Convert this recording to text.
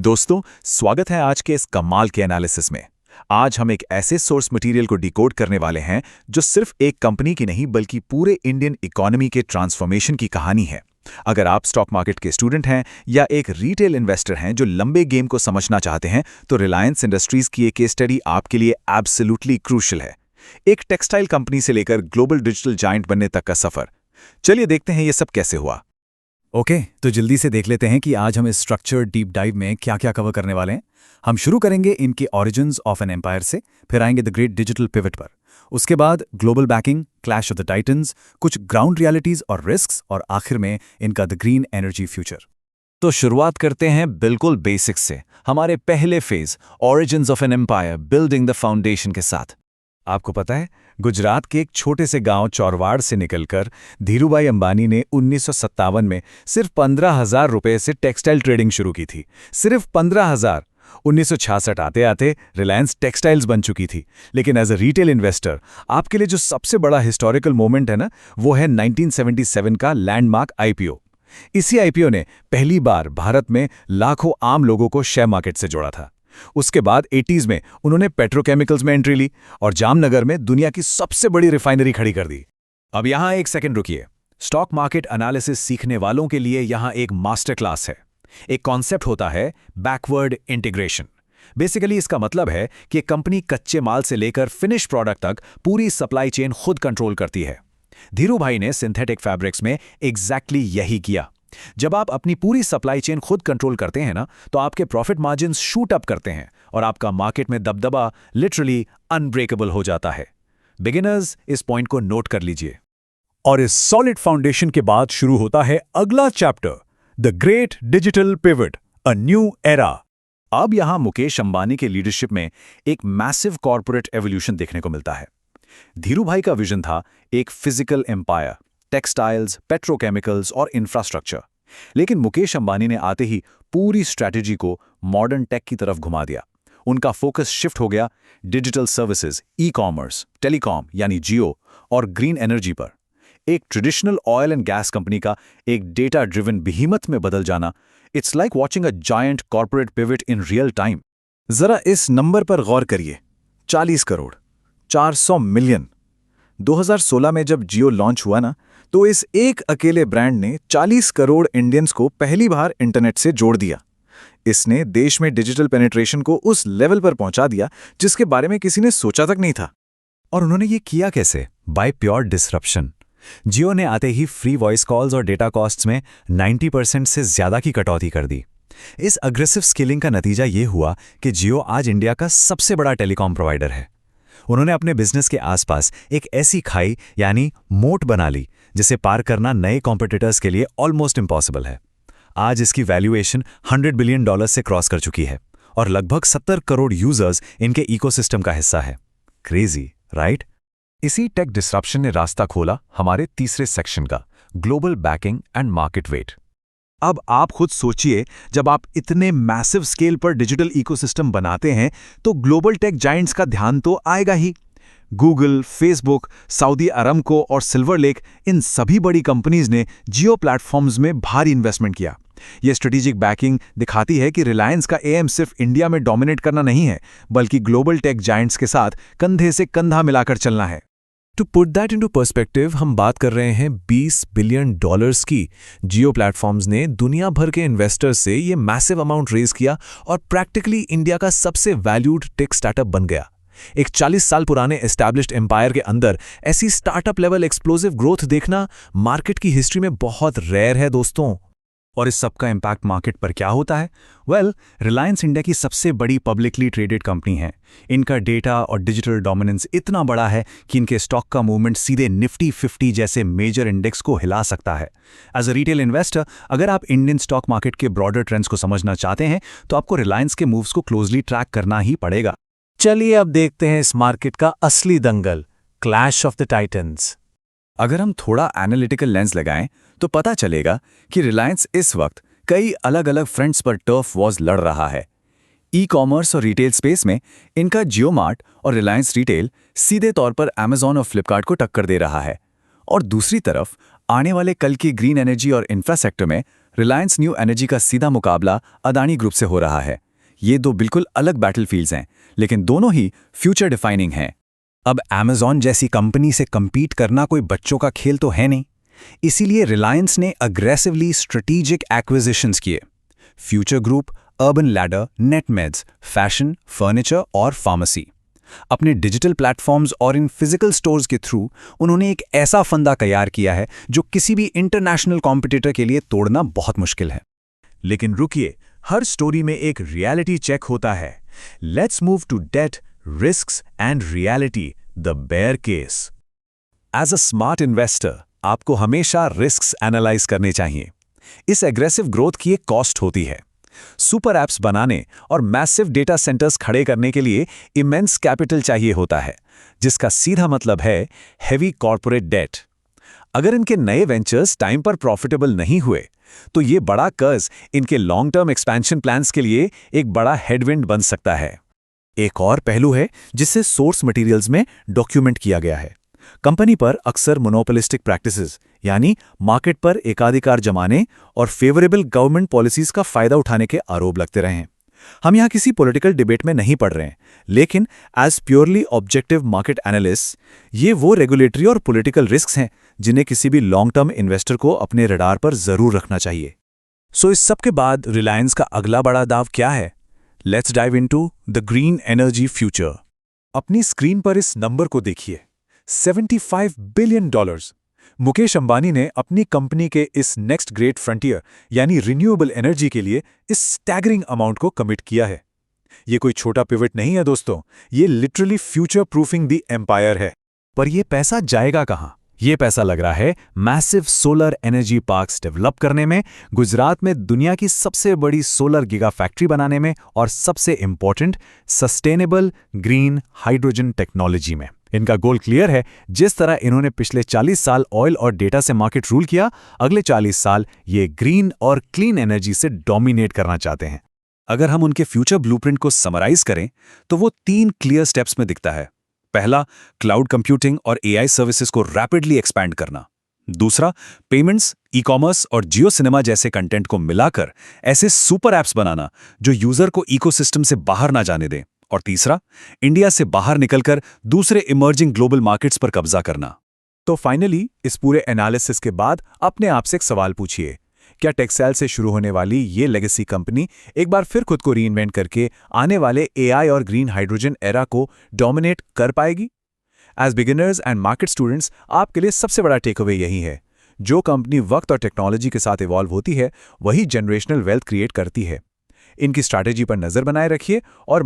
दोस्तों, स्वागत है आज के इस कमाल के एनालिसिस में। आज हम एक ऐसे सोर्स मटेरियल को डिकोड करने वाले हैं जो सिर्फ एक कंपनी की नहीं बल्कि पूरे इंडियन इकोनॉमी के ट्रांसफॉर्मेशन की कहानी है। अगर आप स्टॉक मार्केट के स्टूडेंट हैं या एक रिटेल इन्वेस्टर हैं जो लंबे गेम को समझना चाहते हैं, तो रिलायंस इंडस्ट्रीज की एक केस स्टडी आपके लिए एब्सोल्युटली क्रूशियल है। एक टेक्सटाइल कंपनी से लेकर ग्लोबल डिजिटल जायंट बनने तक का सफर। चलिए देखते हैं ये सब कैसे हुआ। ओके, तो जल्दी से देख लेते हैं कि आज हम इस स्ट्रक्चर्ड डीप डाइव में क्या क्या कवर करने वाले हैं। हम शुरू करेंगे इनके ओरिजिन्स ऑफ एन एम्पायर से, फिर आएंगे द ग्रेट डिजिटल पिवट पर। उसके बाद global banking, clash of the titans, कुछ ग्राउंड रियलिटीज और रिस्क्स, और आखिर में इनका द ग्रीन एनर्जी फ्यूचर। तो शुरुआत करते हैं बिल्कुल बेसिक्स से, हमारे पहले phase origins of an empire, building the foundation के साथ। आपको पता है, गुजरात के एक छोटे से गांव चौरवाड़ से निकलकर धीरूभाई अंबानी ने 1957 में सिर्फ 15,000 रुपए से टेक्सटाइल ट्रेडिंग शुरू की थी। सिर्फ 15,000। 1966 आते आते रिलायंस टेक्सटाइल्स बन चुकी थी। लेकिन एज अ रिटेल इन्वेस्टर आपके लिए जो सबसे बड़ा हिस्टोरिकल मोमेंट है ना, वो है 1977 का लैंडमार्क आईपीओ। इसी आईपीओ ने पहली बार भारत में लाखों आम लोगों को शेयर मार्केट से जोड़ा था। उसके बाद 80s में उन्होंने पेट्रोकेमिकल्स में एंट्री ली और जामनगर में दुनिया की सबसे बड़ी रिफाइनरी खड़ी कर दी। अब यहां एक सेकंड रुकिए। स्टॉक मार्केट एनालिसिस सीखने वालों के लिए यहां एक मास्टर क्लास है। एक कॉन्सेप्ट होता है बैकवर्ड इंटीग्रेशन। बेसिकली इसका मतलब है कि एक कंपनी कच्चे माल से लेकर फिनिश प्रोडक्ट तक पूरी सप्लाई चेन खुद कंट्रोल करती है। धीरूभाई ने सिंथेटिक फैब्रिक्स में एग्जैक्टली यही किया। जब आप अपनी पूरी सप्लाई चेन खुद कंट्रोल करते हैं ना, तो आपके प्रॉफिट मार्जिन शूट अप करते हैं और आपका मार्केट में दबदबा लिटरली अनब्रेकेबल हो जाता है। बिगिनर्स इस पॉइंट को नोट कर लीजिए। और इस सॉलिड फाउंडेशन के बाद शुरू होता है अगला chapter, the great digital pivot, a new era. अब यहां मुकेश अंबानी के लीडरशिप में एक मैसिव कॉर्पोरेट एवोल्यूशन देखने को मिलता है। धीरूभाई का विजन था एक फिजिकल एम्पायर, टेक्सटाइल्स, पेट्रोकेमिकल्स और इंफ्रास्ट्रक्चर। लेकिन मुकेश अंबानी ने आते ही पूरी स्ट्रैटेजी को मॉडर्न टेक की तरफ घुमा दिया। उनका फोकस शिफ्ट हो गया digital services, e commerce, telecom यानी जियो और ग्रीन एनर्जी पर। एक traditional oil and gas company का एक डेटा ड्रिवन बिहीमत में बदल जाना, it's like watching a giant corporate pivot in real time. जरा इस नंबर पर गौर करिए, 40 करोड़, 400 मिलियन। 2016 में जब जियो लॉन्च हुआ ना, तो इस एक अकेले ब्रांड ने 40 करोड़ इंडियंस को पहली बार इंटरनेट से जोड़ दिया। इसने देश में डिजिटल पेनिट्रेशन को उस लेवल पर पहुंचा दिया जिसके बारे में किसी ने सोचा तक नहीं था। और उन्होंने ये किया कैसे? Bye pure disruption. जियो ने आते ही फ्री वॉइस कॉल्स और डेटा कॉस्ट्स में 90% से ज्यादा की कटौती कर दी। इस अग्रेसिव स्केलिंग का नतीजा ये हुआ कि जियो आज इंडिया का सबसे बड़ा टेलीकॉम प्रोवाइडर है। उन्होंने अपने बिजनेस के आसपास एक ऐसी खाई यानी मोट बना ली जिसे पार करना नए कॉम्पिटिटर्स के लिए ऑलमोस्ट इम्पॉसिबल है। आज इसकी वैल्यूएशन $100 बिलियन से क्रॉस कर चुकी है और लगभग 70 करोड़ यूजर्स इनके इकोसिस्टम का हिस्सा है। Crazy, right? इसी टेक डिसरप्शन ने रास्ता खोला हमारे तीसरे सेक्शन का, global backing and market weight. अब आप खुद सोचिए, जब आप इतने मैसिव स्केल पर डिजिटल इकोसिस्टम बनाते हैं तो ग्लोबल टेक जायंट्स का ध्यान तो आएगा ही। गूगल, फेसबुक, सऊदी अरामको और सिल्वर लेक, इन सभी बड़ी कंपनीज ने जियो प्लेटफॉर्म्स में भारी इन्वेस्टमेंट किया। यह स्ट्रेटेजिक बैकिंग दिखाती है कि रिलायंस का एम सिर्फ इंडिया में डोमिनेट करना नहीं है, बल्कि ग्लोबल टेक जायंट्स के साथ कंधे से कंधा मिलाकर चलना है। To put that into perspective, हम बात कर रहे हैं $20 बिलियन की। जियो प्लेटफॉर्म्स ने दुनिया भर के इन्वेस्टर्स से ये मैसिव अमाउंट रेज किया और प्रैक्टिकली इंडिया का सबसे वैल्यूड टेक स्टार्टअप बन गया। एक 40 साल पुराने एस्टैब्लिश्ड एम्पायर के अंदर ऐसी स्टार्टअप लेवल एक्सप्लोसिव ग्रोथ देखना मार्केट की हिस्ट्री में बहुत रेयर है दोस्तों। और इस सब का इंपैक्ट मार्केट पर क्या होता है? रिलायंस इंडिया की सबसे बड़ी पब्लिकली ट्रेडेड कंपनी है। इनका डेटा और डिजिटल डोमिनेंस इतना बड़ा है कि इनके स्टॉक का मूवमेंट सीधे निफ्टी 50 जैसे मेजर इंडेक्स को हिला सकता है। एज अ रिटेल इन्वेस्टर, अगर आप इंडियन स्टॉक मार्केट के ब्रॉडर ट्रेंड्स को समझना चाहते हैं तो आपको रिलायंस के मूव्स को क्लोजली ट्रैक करना ही पड़ेगा। चलिए अब देखते हैं इस मार्केट का असली दंगल, क्लैश ऑफ द टाइटन्स। अगर हम थोड़ा एनालिटिकल लेंस लगाएं तो पता चलेगा कि रिलायंस इस वक्त कई अलग अलग फ्रंट्स पर टर्फ वॉर्स लड़ रहा है। ई कॉमर्स और रिटेल स्पेस में इनका जियो मार्ट और रिलायंस रिटेल सीधे तौर पर अमेजॉन और फ्लिपकार्ट को टक्कर दे रहा है। और दूसरी तरफ आने वाले कल की ग्रीन एनर्जी और इंफ्रा सेक्टर में रिलायंस न्यू एनर्जी का सीधा मुकाबला अदानी ग्रुप से हो रहा है। ये दो बिल्कुल अलग बैटलफील्ड्स हैं, लेकिन दोनों ही फ्यूचर डिफाइनिंग हैं। अब अमेज़ॉन जैसी कंपनी से कम्पीट करना कोई बच्चों का खेल तो है नहीं। इसीलिए रिलायंस ने अग्रेसिवली स्ट्रेटेजिक एक्विजिशंस किए। Future group, urban ladder, Netmeds, fashion, furniture और फार्मेसी। अपने डिजिटल प्लेटफॉर्म्स और इन फिजिकल स्टोर्स के थ्रू उन्होंने एक ऐसा फंदा तैयार किया है जो किसी भी इंटरनेशनल कॉम्पिटिटर के लिए तोड़ना बहुत मुश्किल है। लेकिन रुकिए, हर स्टोरी में एक रियलिटी चेक होता है। Let's move to date, risks and reality, the bear case. As a smart investor आपको हमेशा रिस्क्स एनालाइज करने चाहिए। इस एग्रेसिव ग्रोथ की एक कॉस्ट होती है। सुपर ऐप्स बनाने और मैसिव डेटा सेंटर्स खड़े करने के लिए इमेंस कैपिटल चाहिए होता है, जिसका सीधा मतलब है हेवी कॉर्पोरेट डेट। अगर इनके नए वेंचर्स टाइम पर प्रॉफिटेबल नहीं हुए, तो ये बड़ा कर्ज इनके लॉन्ग टर्म एक्सपेंशन प्लान्स के लिए एक बड़ा हेडविंड बन सकता है। एक और पहलू है जिसे सोर्स मटेरियल्स में डॉक्यूमेंट किया गया है। कंपनी पर अक्सर मोनोपोलिस्टिक प्रैक्टिसेस, यानी मार्केट पर एकाधिकार जमाने और फेवरेबल गवर्नमेंट पॉलिसीज का फायदा उठाने के आरोप लगते रहे हैं। हम यहाँ किसी पॉलिटिकल डिबेट में नहीं पड़ रहे हैं, लेकिन as purely objective market analyst, ये वो रेगुलेटरी और पॉलिटिकल रिस्क्स हैं जिन्हें किसी भी लॉन्ग टर्म इन्वेस्टर को अपने रडार पर जरूर रखना चाहिए। सो इस सब के बाद रिलायंस का अगला बड़ा दाव क्या है? Let's dive into the green energy future. अपनी स्क्रीन पर इस नंबर को देखिए, $75 बिलियन। मुकेश अंबानी ने अपनी कंपनी के इस नेक्स्ट ग्रेट फ्रंटियर यानी रिन्यूएबल एनर्जी के लिए इस स्टैगरिंग अमाउंट को कमिट किया है। ये कोई छोटा पिवट नहीं है दोस्तों, ये literally future proofing the empire है। पर ये पैसा जाएगा कहाँ? ये पैसा लग रहा है massive solar energy parks develop करने में, गुजरात में दुनिया की सबसे बड़ी सोलर गीगा फैक्ट्री बनाने में और सबसे important sustainable green hydrogen technology में। इनका गोल क्लियर है। जिस तरह इन्होंने पिछले 40 साल ऑयल और डेटा से मार्केट रूल किया, अगले 40 साल ये ग्रीन और क्लीन एनर्जी से डोमिनेट करना चाहते हैं। अगर हम उनके फ्यूचर ब्लूप्रिंट को समराइज करें तो वो 3 क्लियर स्टेप्स में दिखता है। पहला, क्लाउड कंप्यूटिंग और एआई सर्विसेज को रैपिडली एक्सपैंड करना। दूसरा, पेमेंट्स, ई कॉमर्स और जियो सिनेमा जैसे कंटेंट को मिलाकर ऐसे सुपर ऐप्स बनाना जो यूजर को इकोसिस्टम से बाहर ना जाने दें। और तीसरा, इंडिया से बाहर निकलकर दूसरे इमर्जिंग ग्लोबल मार्केट्स पर कब्जा करना। तो फाइनली इस पूरे एनालिसिस के बाद अपने आप से एक सवाल पूछिए, क्या टेक्सटाइल से शुरू होने वाली ये लेगेसी कंपनी एक बार फिर खुद को रीइन्वेंट करके आने वाले एआई और ग्रीन हाइड्रोजन एरा को डोमिनेट कर पाएगी? As beginners and market students, आपके लिए सबसे बड़ा टेकअवे यही है, जो कंपनी वक्त और टेक्नोलॉजी के साथ इवॉल्व होती है वही जनरेशनल वेल्थ क्रिएट करती है। इनकी स्ट्रैटेजी पर नजर बनाए रखिए और